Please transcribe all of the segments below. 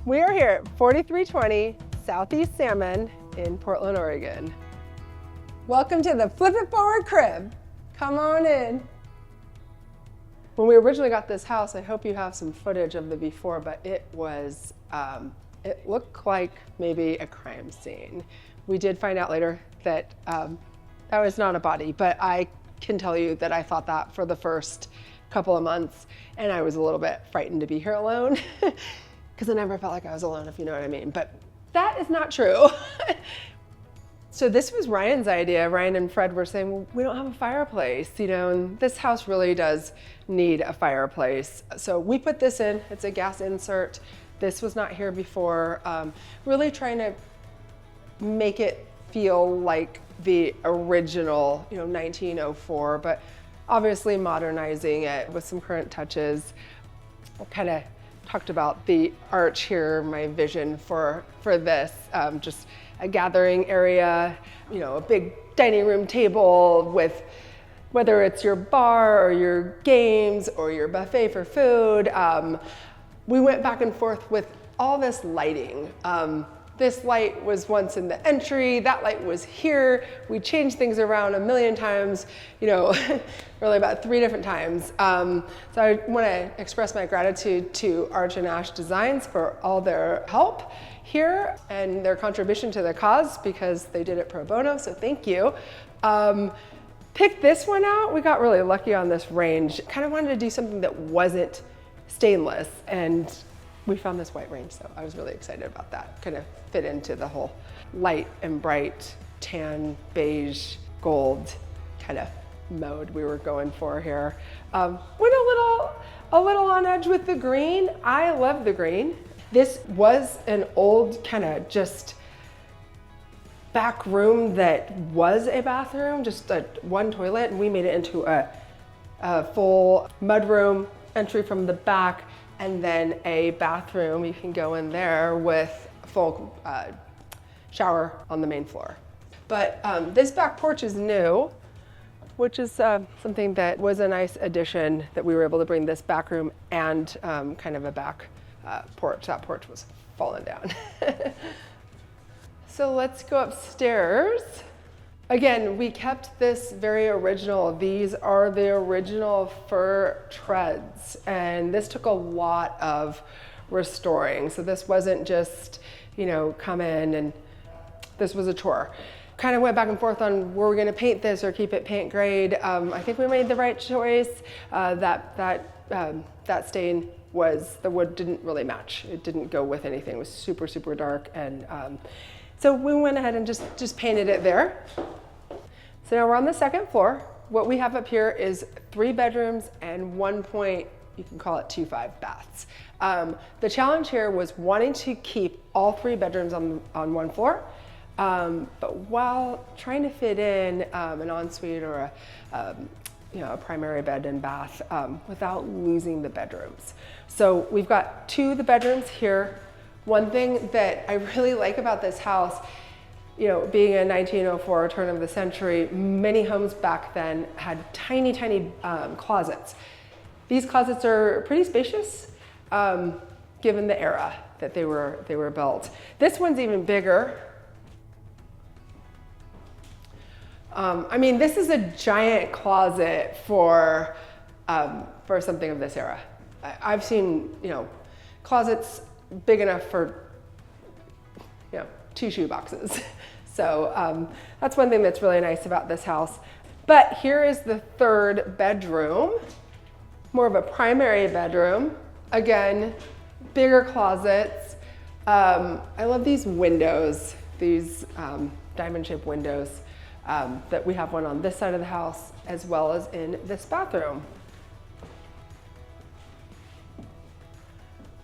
We are here at 4320 Southeast Salmon in Portland, Oregon. Welcome to the Flip It Forward crib. Come on in. When we originally got this house, I hope you have some footage of the before, but it was, it looked like maybe a crime scene. We did find out later that that was not a body, but I can tell you that I thought that for the first couple of months, and I was a little bit frightened to be here alone because I never felt like I was alone, if you know what I mean, but that is not true. So this was Ryan's idea. Ryan and Fred were saying, well, we don't have a fireplace, you know, and this house really does need a fireplace. So we put this in, it's a gas insert. This was not here before. Really trying to make it feel like the original, you know, 1904, but obviously modernizing it with some current touches. I kind of talked about the arch here, my vision for this, just a gathering area, you know, a big dining room table with, whether it's your bar or your games or your buffet for food. We went back and forth with all this lighting. This light was once in the entry, that light was here. We changed things around a million times, you know, really about 3 different times. So I want to express my gratitude to Arch and Ash Designs for all their help here and their contribution to the cause, because they did it pro bono, so thank you. Picked this one out. We got really lucky on this range. Kind of wanted to do something that wasn't stainless, and we found this white range, so I was really excited about that. Kind of fit into the whole light and bright tan, beige, gold kind of mode we were going for here. Went a little on edge with the green. I love the green. This was an old kind of just back room that was a bathroom, just one toilet, and we made it into a full mudroom, entry from the back, and then a bathroom. You can go in there with a full shower on the main floor. But this back porch is new, which is something that was a nice addition, that we were able to bring this back room and kind of a back porch. That porch was falling down. So let's go upstairs. Again, we kept this very original. These are the original fir treads, and this took a lot of restoring. So this wasn't just, you know, come in and this was a chore. Kind of went back and forth on were we going to paint this or keep it paint grade. I think we made the right choice. That stain was, the wood didn't really match. It didn't go with anything. It was super, super dark, and so we went ahead and just painted it there. So now we're on the second floor. What we have up here is 3 bedrooms and 1 point, you can call it 2.5 baths. The challenge here was wanting to keep all 3 bedrooms on one floor, but while trying to fit in an ensuite or a primary bed and bath without losing the bedrooms. So we've got 2 of the bedrooms here. One thing that I really like about this house, you know, being a 1904 turn of the century, many homes back then had tiny, tiny closets. These closets are pretty spacious, given the era that they were built. This one's even bigger. I mean, this is a giant closet for something of this era. I've seen, you know, closets big enough for, you know, 2 shoe boxes. So that's one thing that's really nice about this house. But here is the 3rd bedroom, more of a primary bedroom. Again, bigger closets. I love these windows, these diamond-shaped windows. That we have one on this side of the house as well as in this bathroom.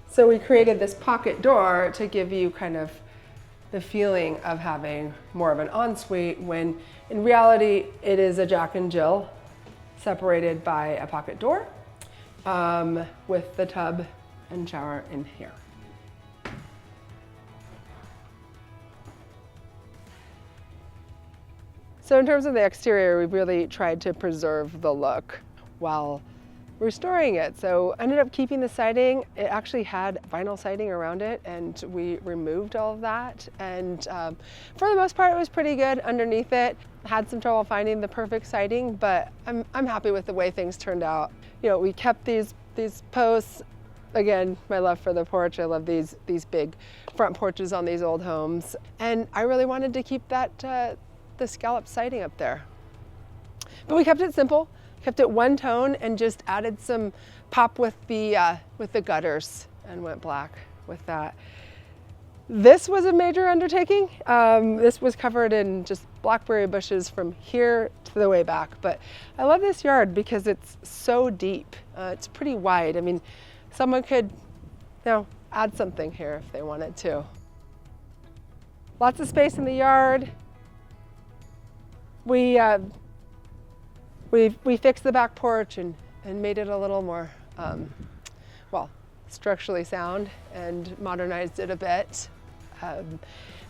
So we created this pocket door to give you kind of the feeling of having more of an ensuite, when in reality it is a Jack and Jill separated by a pocket door with the tub and shower in here. So in terms of the exterior, we really tried to preserve the look while restoring it. So ended up keeping the siding. It actually had vinyl siding around it, and we removed all of that. And for the most part, it was pretty good underneath it. Had some trouble finding the perfect siding, but I'm happy with the way things turned out. You know, we kept these posts. Again, my love for the porch. I love these big front porches on these old homes. And I really wanted to keep that the scallop siding up there. But we kept it simple, kept it one tone, and just added some pop with the gutters and went black with that. This was a major undertaking. This was covered in just blackberry bushes from here to the way back. But I love this yard because it's so deep. It's pretty wide. I mean, someone could, add something here if they wanted to. Lots of space in the yard. We fixed the back porch and made it a little more, structurally sound, and modernized it a bit.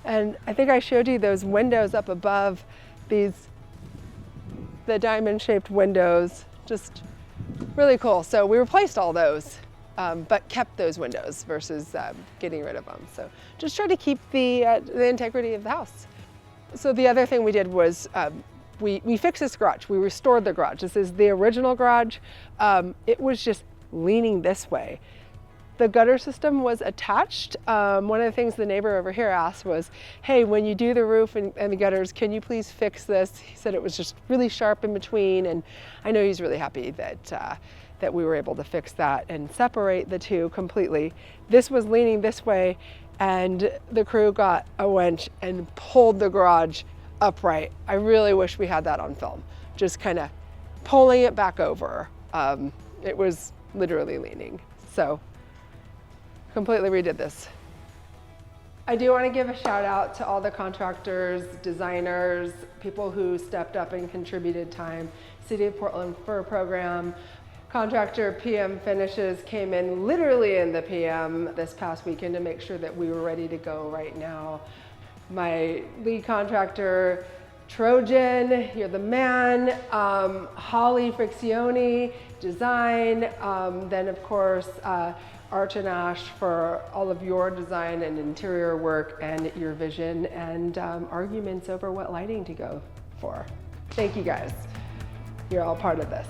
And I think I showed you those windows up above, the diamond-shaped windows, just really cool. So we replaced all those, but kept those windows versus getting rid of them. So just try to keep the integrity of the house. So the other thing we did was we fixed this garage. We restored the garage. This is the original garage. It was just leaning this way. The gutter system was attached. One of the things the neighbor over here asked was, hey, when you do the roof and the gutters, can you please fix this? He said it was just really sharp in between, and I know he's really happy that we were able to fix that and separate the two completely. This was leaning this way, and the crew got a winch and pulled the garage upright. I really wish we had that on film, just kind of pulling it back over. It was literally leaning. So completely redid this. I do want to give a shout out to all the contractors, designers, people who stepped up and contributed time. City of Portland Fur Program, contractor PM Finishes came in literally in the PM this past weekend to make sure that we were ready to go right now. My lead contractor, Trojan, you're the man. Holly Frixionie, design. Then of course, Arch and Ash for all of your design and interior work and your vision and arguments over what lighting to go for. Thank you guys. You're all part of this.